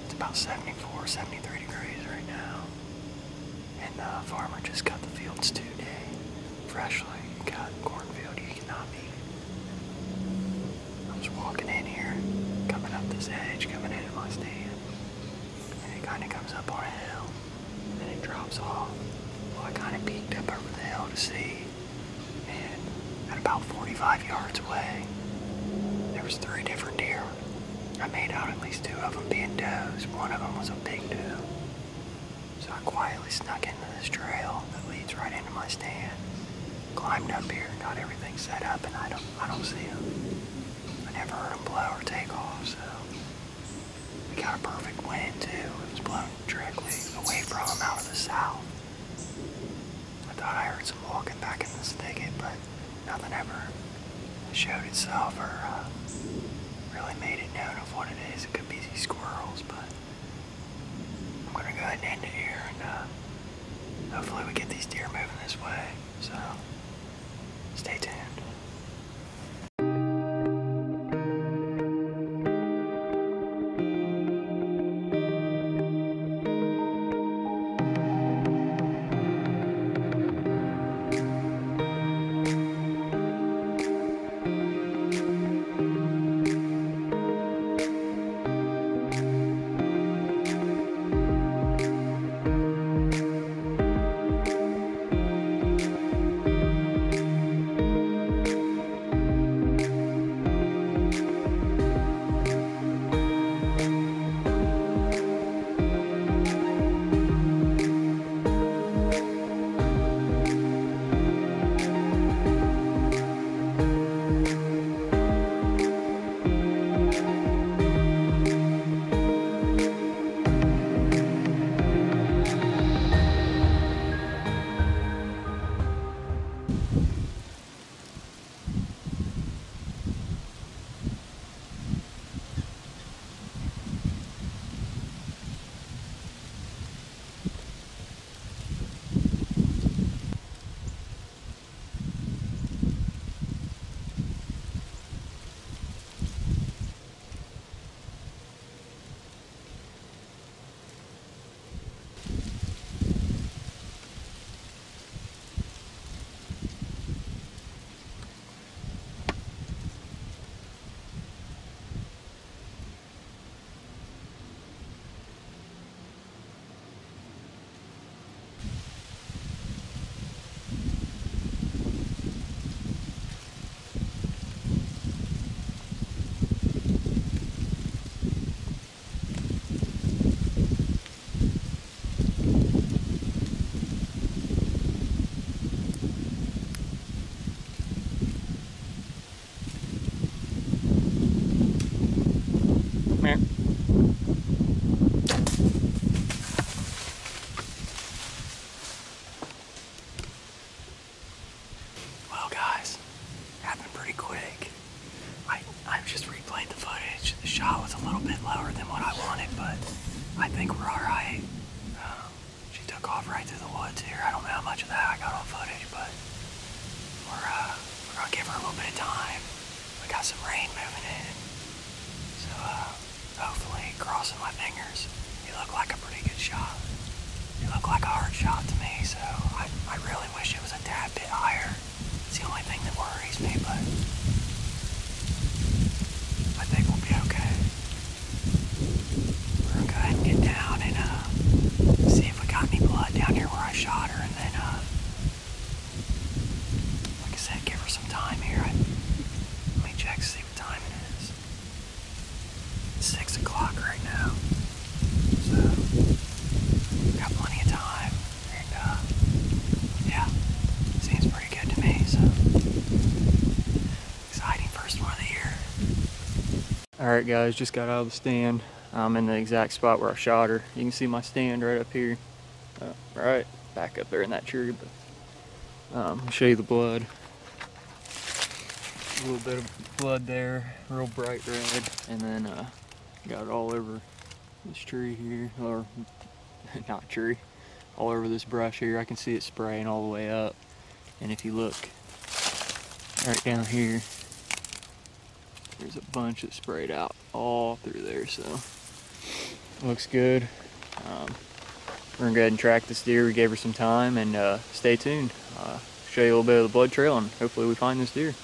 It's about 74, 73 degrees right now. And the farmer just cut the fields today. Freshly cut cornfield, you cannot beat it. I was walking in here, coming up this edge, coming into my stand. And it kind of comes up on a hill, and then it drops off. Well, I kind of peeked up over the hill to see, and at about 45 yards away, there was 3 different deer. I made out at least 2 of them being does. One of them was a big doe. So I quietly snuck into this trail that leads right into my stand. Climbed up here, got everything set up, and I don't see them. I never heard them blow or take off, so we got a perfect wind too. It was blowing directly away from them out of the south. I thought I heard some walking back in this thicket, but nothing ever showed itself or really made it known of what it is. It could be these squirrels, but I'm gonna go ahead and end it here, and hopefully we get these deer moving this way. So stay tuned. Well guys, happened pretty quick. I just replayed the footage. The shot was a little bit lower than what I wanted, but I think we're alright. She took off right through the woods here. I don't know how much of that I got on footage, but we're gonna give her a little bit of time. We got some rain moving in. So hopefully, crossing my fingers, it looked like a pretty good shot. It looked like a hard shot to me, so I really wish it was a tad bit higher. It's the only thing that worries me, but I think we'll be okay. We're gonna go ahead and get down and see if we got any blood down here where I shot her, and then like I said, give her some time here. Let me check to see what time it is. It's 6 o'clock right now, so got plenty of time, and yeah, seems pretty good to me. So exciting first one of the year. Alright guys, just got out of the stand. I'm in the exact spot where I shot her. You can see my stand right up here. Right back up there in that tree, but I'll show you the blood. A little bit of blood there, real bright red, and then got it all over this tree here, or not tree, all over this brush here. I can see it spraying all the way up, and if you look right down here, There's a bunch that sprayed out all through there, so looks good. We're gonna go ahead and track this deer. We gave her some time, and stay tuned. Show you a little bit of the blood trail, and hopefully we find this deer.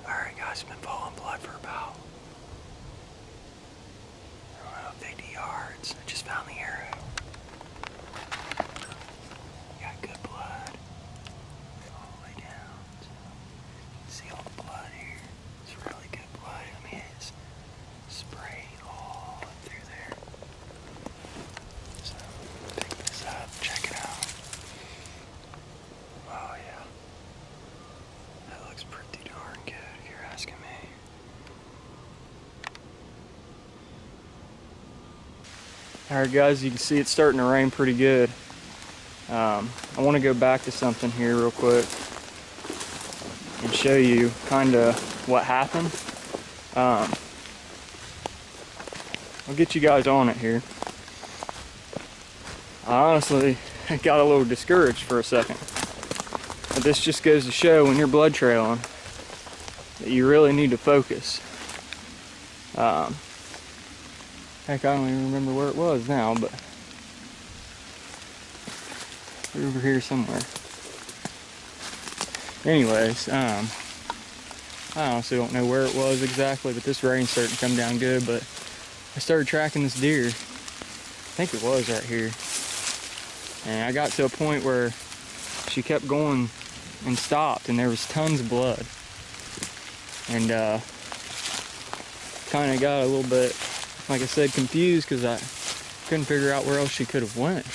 Alright guys, been following blood for about, I don't know, 50 yards. I just found the arrow. Got good blood all the way down. So, you can see all the blood here. It's really good blood. I mean, it's spraying all through there. So, pick this up, check it out. Oh yeah. That looks pretty darn good if you're asking me. Alright guys, you can see it's starting to rain pretty good. I want to go back to something here real quick and show you kind of what happened. I'll get you guys on it here. I honestly got a little discouraged for a second. But this just goes to show when you're blood trailing that you really need to focus. Heck, I don't even remember where it was now, but over here somewhere. Anyways, I honestly don't know where it was exactly, but this rain's starting to come down good. But I started tracking this deer. I think it was right here. And I got to a point where she kept going and stopped, and there was tons of blood. And kind of got a little bit, like I said, confused because I couldn't figure out where else she could have went.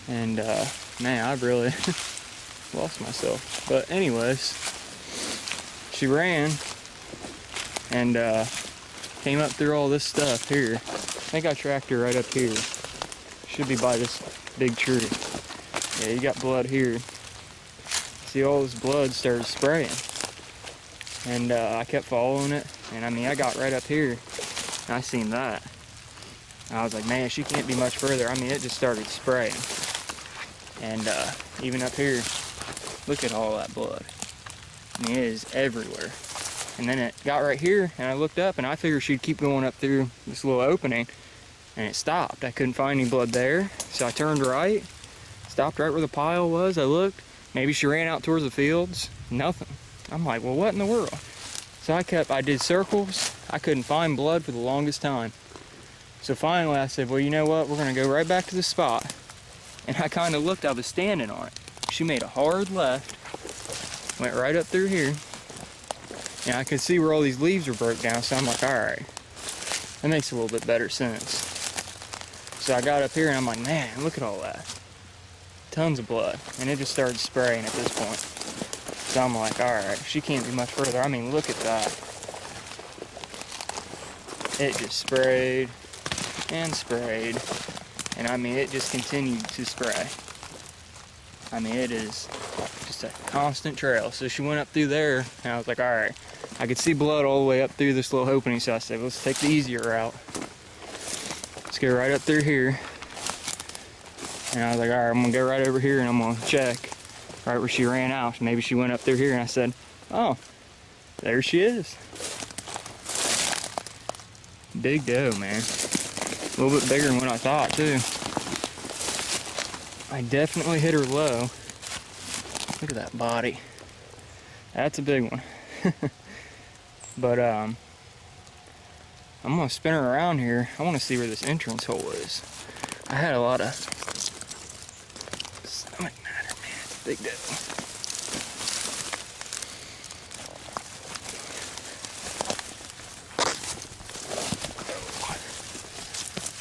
And man, I've really lost myself. But anyways, she ran and came up through all this stuff here. I think I tracked her right up here. Should be by this big tree. Yeah, you got blood here. See, all this blood started spraying. And I kept following it. And I mean, I got right up here and I seen that. And I was like, man, she can't be much further. I mean, it just started spraying. And even up here, look at all that blood. I mean, it is everywhere. And then it got right here, and I looked up, and I figured she'd keep going up through this little opening, and it stopped. I couldn't find any blood there, so I turned right, stopped right where the pile was. I looked, maybe she ran out towards the fields, nothing. I'm like, well, what in the world? So I did circles. I couldn't find blood for the longest time. So finally I said, well, you know what? We're gonna go right back to the spot. And I kind of looked, I was standing on it. She made a hard left, went right up through here. And I could see where all these leaves were broke down, so I'm like, all right, that makes a little bit better sense. So I got up here and I'm like, man, look at all that. Tons of blood. And it just started spraying at this point. So I'm like, all right, she can't be much further. I mean, look at that. It just sprayed and sprayed. And I mean, it just continued to spray. I mean, it is just a constant trail. So she went up through there, and I was like, all right. I could see blood all the way up through this little opening, so I said, let's take the easier route. Let's go right up through here. And I was like, all right, I'm gonna go right over here, and I'm gonna check right where she ran out. Maybe she went up through here, and I said, oh, there she is. Big doe, man. A little bit bigger than what I thought, too. I definitely hit her low. Look at that body. That's a big one. But I'm gonna spin her around here. I want to see where this entrance hole is. I had a lot of stomach matter, man. It's a big doe.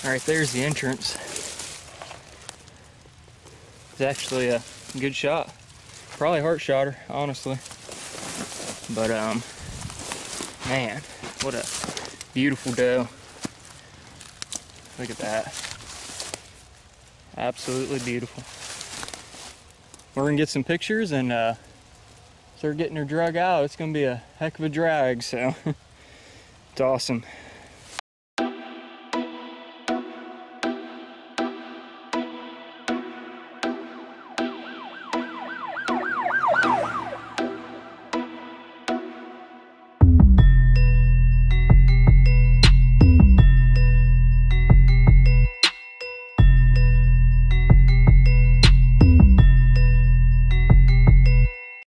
All right, there's the entrance. It's actually a good shot. Probably heart shot her, honestly. But man, what a beautiful doe. Look at that. Absolutely beautiful. We're gonna get some pictures and start getting her drug out, it's gonna be a heck of a drag, so it's awesome.